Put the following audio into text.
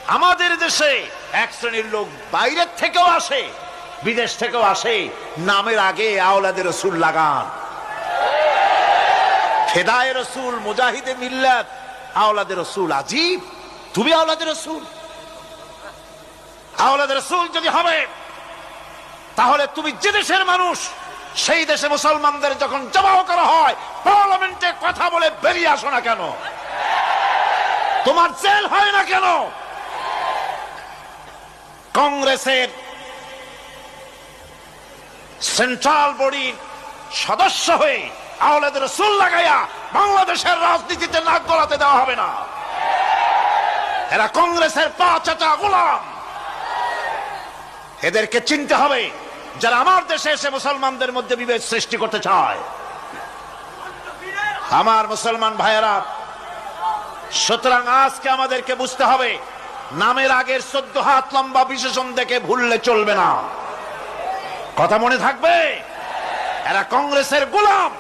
আমাদের দেশে এক শ্রেণীর লোক বাইরের থেকেও আসে, বিদেশ থেকেও আসে, নামের আগে আওলাদে রসুল লাগান। ফেদায়ে রসুল, মুজাহিদে মিল্লাত, আওলাদে রসুল। আজীব, তুমি আওলাদে রসুল। আওলাদে রসুল যদি হবে তাহলে তুমি যে দেশের মানুষ, সেই দেশে মুসলমানদের যখন জবাহ করা হয় পার্লামেন্টে কথা বলে বেরিয়ে আসো না কেন? তোমার জেল হয় না কেন? কংগ্রেসের সেন্ট্রাল বডির সদস্য হয়ে আওলাদে রসুল লাগাইয়া বাংলাদেশের রাজনীতিতে নাক গলাতে দেওয়া হবে না। এরা কংগ্রেসের পা চাটা গোলাম। এদেরকে চিনতে হবে, যারা আমার দেশে এসে মুসলমানদের মধ্যে বিভেদ সৃষ্টি করতে চায়। আমার মুসলমান ভাইয়েরা, সুতরাং আজকে আমাদেরকে বুঝতে হবে, নামের আগের 14 হাত লম্বা বিশেষণ দেখে ভুললে চলবে না। কথা মনে থাকবে? এরা কংগ্রেসের গোলাম।